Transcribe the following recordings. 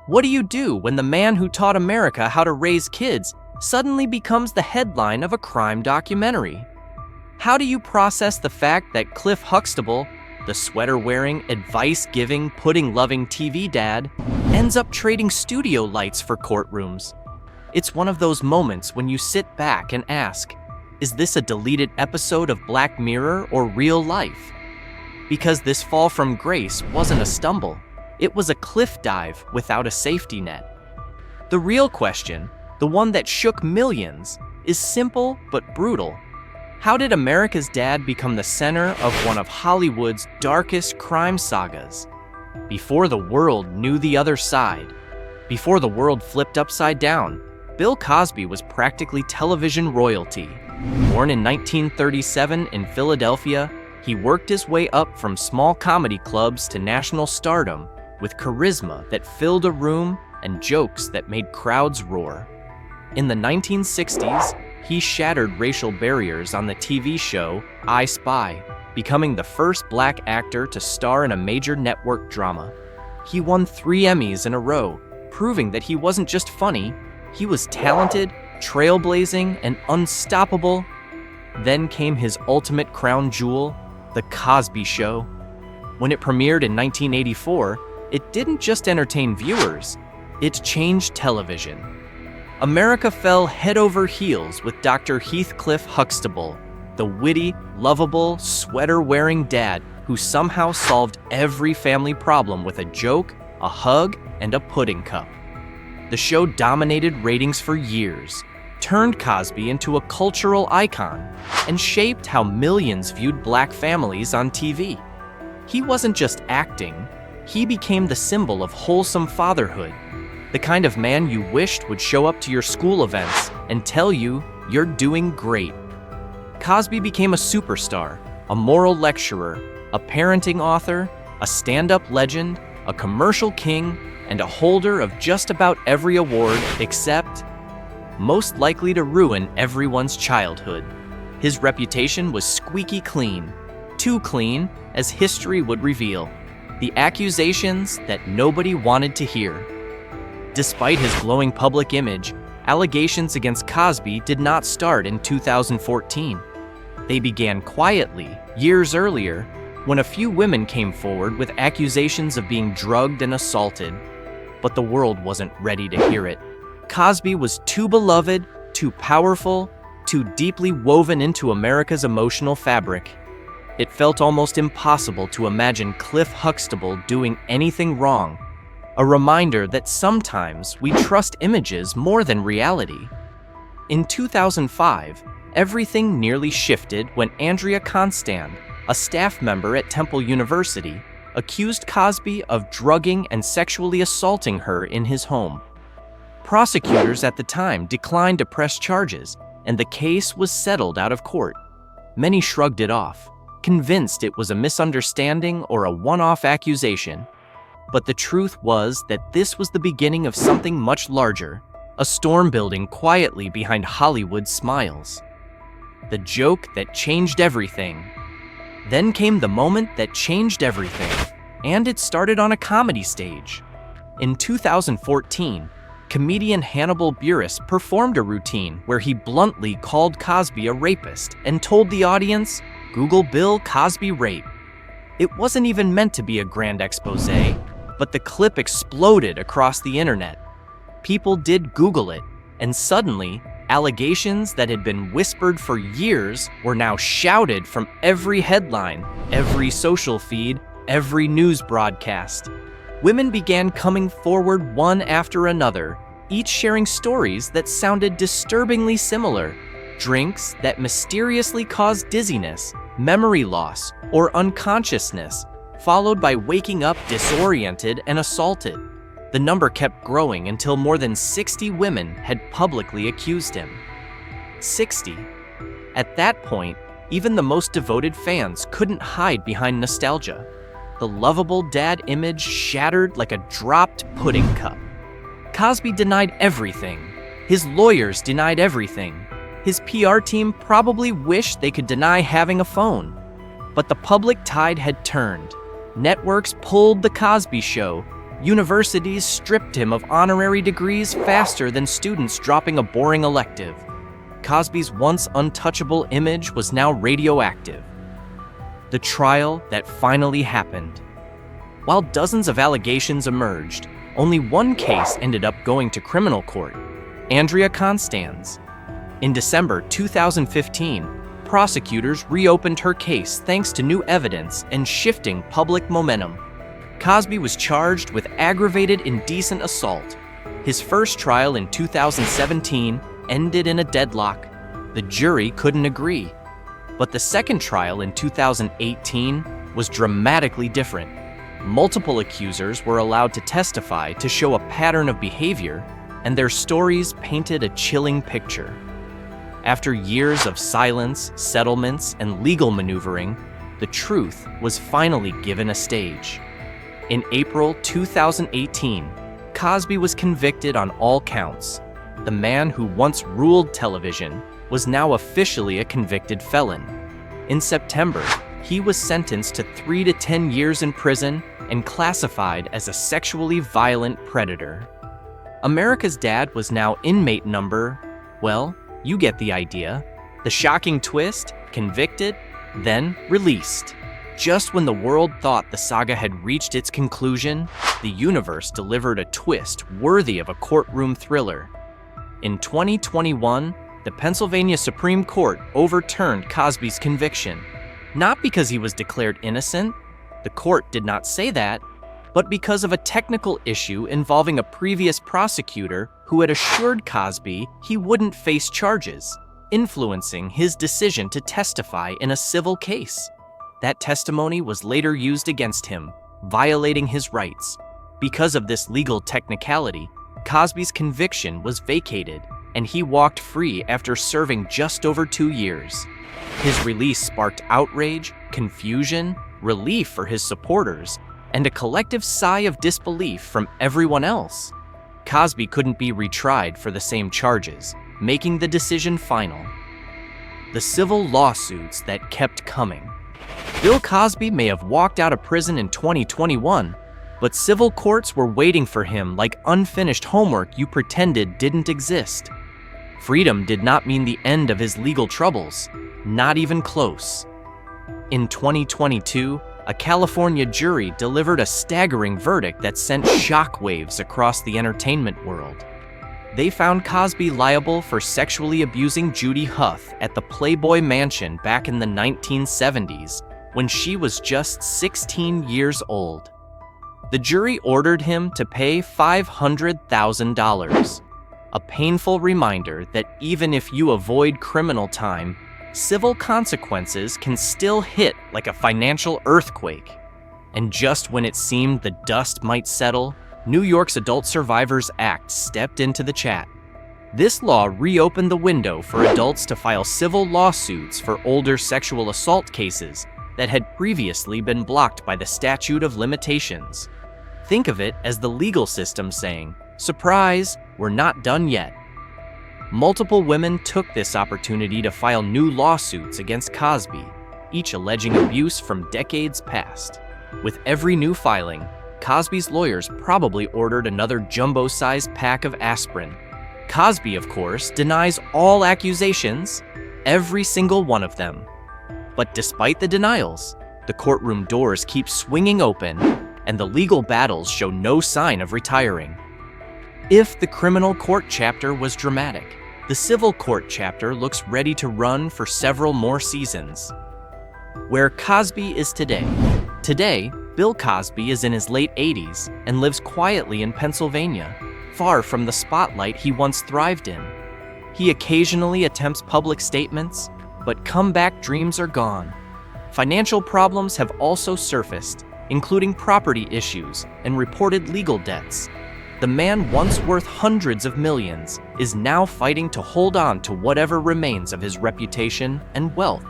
What do you do when the man who taught America how to raise kids suddenly becomes the headline of a crime documentary? How do you process the fact that Cliff Huxtable, the sweater-wearing, advice-giving, pudding-loving TV dad, ends up trading studio lights for courtrooms? It's one of those moments when you sit back and ask, is this a deleted episode of Black Mirror or real life? Because this fall from grace wasn't a stumble, it was a cliff dive without a safety net. The real question, the one that shook millions, is simple but brutal. How did America's dad become the center of one of Hollywood's darkest crime sagas? Before the world knew the other side, before the world flipped upside down, Bill Cosby was practically television royalty. Born in 1937 in Philadelphia, he worked his way up from small comedy clubs to national stardom with charisma that filled a room and jokes that made crowds roar. In the 1960s, he shattered racial barriers on the TV show I Spy, becoming the first black actor to star in a major network drama. He won 3 Emmys in a row, proving that he wasn't just funny, he was talented, trailblazing, and unstoppable. Then came his ultimate crown jewel, The Cosby Show. When it premiered in 1984, it didn't just entertain viewers, it changed television. America fell head over heels with Dr. Heathcliff Huxtable, the witty, lovable, sweater-wearing dad who somehow solved every family problem with a joke, a hug, and a pudding cup. The show dominated ratings for years, turned Cosby into a cultural icon, and shaped how millions viewed black families on TV. He wasn't just acting, he became the symbol of wholesome fatherhood, the kind of man you wished would show up to your school events and tell you you're doing great. Cosby became a superstar, a moral lecturer, a parenting author, a stand-up legend, a commercial king, and a holder of just about every award except most likely to ruin everyone's childhood. His reputation was squeaky clean, too clean, as history would reveal. The accusations that nobody wanted to hear. Despite his glowing public image, allegations against Cosby did not start in 2014. They began quietly, years earlier, when a few women came forward with accusations of being drugged and assaulted. But the world wasn't ready to hear it. Cosby was too beloved, too powerful, too deeply woven into America's emotional fabric. It felt almost impossible to imagine Cliff Huxtable doing anything wrong. A reminder that sometimes we trust images more than reality. In 2005, everything nearly shifted when Andrea Constand, a staff member at Temple University, accused Cosby of drugging and sexually assaulting her in his home. Prosecutors at the time declined to press charges, and the case was settled out of court. Many shrugged it off, convinced it was a misunderstanding or a one-off accusation. But the truth was that this was the beginning of something much larger, a storm building quietly behind Hollywood's smiles. The joke that changed everything. Then came the moment that changed everything, and it started on a comedy stage. In 2014, comedian Hannibal Buress performed a routine where he bluntly called Cosby a rapist and told the audience, "Google Bill Cosby rape." It wasn't even meant to be a grand expose, but the clip exploded across the internet. People did Google it, and suddenly, allegations that had been whispered for years were now shouted from every headline, every social feed, every news broadcast. Women began coming forward one after another, each sharing stories that sounded disturbingly similar. Drinks that mysteriously caused dizziness, memory loss, or unconsciousness, followed by waking up disoriented and assaulted. The number kept growing until more than 60 women had publicly accused him. 60. At that point, even the most devoted fans couldn't hide behind nostalgia. The lovable dad image shattered like a dropped pudding cup. Cosby denied everything. His lawyers denied everything. His PR team probably wished they could deny having a phone. But the public tide had turned. Networks pulled The Cosby Show, Universities stripped him of honorary degrees faster than students dropping a boring elective. Cosby's once untouchable image was now radioactive. The trial that finally happened. While dozens of allegations emerged, only one case ended up going to criminal court: Andrea Constan's. In December 2015, prosecutors reopened her case thanks to new evidence and shifting public momentum. Cosby was charged with aggravated indecent assault. His first trial in 2017 ended in a deadlock. The jury couldn't agree. But the second trial in 2018 was dramatically different. Multiple accusers were allowed to testify to show a pattern of behavior, and their stories painted a chilling picture. After years of silence, settlements, and legal maneuvering, the truth was finally given a stage. In April 2018, Cosby was convicted on all counts. The man who once ruled television was now officially a convicted felon. In September, he was sentenced to 3 to 10 years in prison and classified as a sexually violent predator. America's Dad was now inmate number, well, you get the idea. The shocking twist: convicted, then released. Just when the world thought the saga had reached its conclusion, the universe delivered a twist worthy of a courtroom thriller. In 2021, the Pennsylvania Supreme Court overturned Cosby's conviction. Not because he was declared innocent, the court did not say that, but because of a technical issue involving a previous prosecutor who had assured Cosby he wouldn't face charges, influencing his decision to testify in a civil case. That testimony was later used against him, violating his rights. Because of this legal technicality, Cosby's conviction was vacated, and he walked free after serving just over 2 years. His release sparked outrage, confusion, relief for his supporters, and a collective sigh of disbelief from everyone else. Cosby couldn't be retried for the same charges, making the decision final. The civil lawsuits that kept coming. Bill Cosby may have walked out of prison in 2021, but civil courts were waiting for him like unfinished homework you pretended didn't exist. Freedom did not mean the end of his legal troubles, not even close. In 2022, a California jury delivered a staggering verdict that sent shockwaves across the entertainment world. They found Cosby liable for sexually abusing Judy Huth at the Playboy Mansion back in the 1970s, when she was just 16 years old. The jury ordered him to pay $500,000, a painful reminder that even if you avoid criminal time, civil consequences can still hit like a financial earthquake. And just when it seemed the dust might settle, New York's Adult Survivors Act stepped into the chat. This law reopened the window for adults to file civil lawsuits for older sexual assault cases that had previously been blocked by the statute of limitations. Think of it as the legal system saying, "Surprise, we're not done yet." Multiple women took this opportunity to file new lawsuits against Cosby, each alleging abuse from decades past. With every new filing, Cosby's lawyers probably ordered another jumbo-sized pack of aspirin. Cosby, of course, denies all accusations, every single one of them. But despite the denials, the courtroom doors keep swinging open, and the legal battles show no sign of retiring. If the criminal court chapter was dramatic, the civil court chapter looks ready to run for several more seasons. Where Cosby is today. Today, Bill Cosby is in his late 80s and lives quietly in Pennsylvania, far from the spotlight he once thrived in. He occasionally attempts public statements, but comeback dreams are gone. Financial problems have also surfaced, including property issues and reported legal debts. The man once worth hundreds of millions is now fighting to hold on to whatever remains of his reputation and wealth.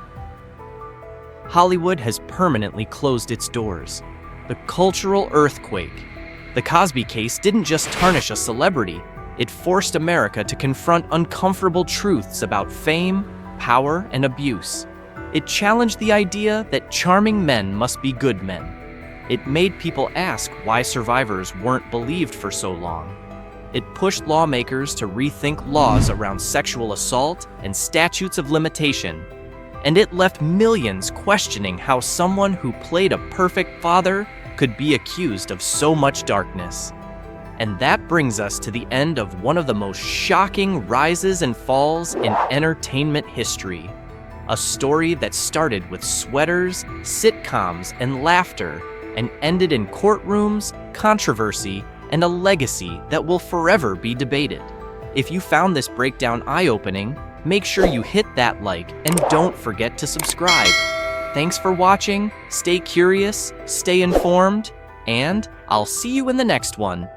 Hollywood has permanently closed its doors. The cultural earthquake. The Cosby case didn't just tarnish a celebrity, it forced America to confront uncomfortable truths about fame, power, and abuse. It challenged the idea that charming men must be good men. It made people ask why survivors weren't believed for so long. It pushed lawmakers to rethink laws around sexual assault and statutes of limitation. And it left millions questioning how someone who played a perfect father could be accused of so much darkness. And that brings us to the end of one of the most shocking rises and falls in entertainment history. A story that started with sweaters, sitcoms, and laughter, and ended in courtrooms, controversy, and a legacy that will forever be debated. If you found this breakdown eye-opening, make sure you hit that like and don't forget to subscribe. Thanks for watching, stay curious, stay informed, and I'll see you in the next one.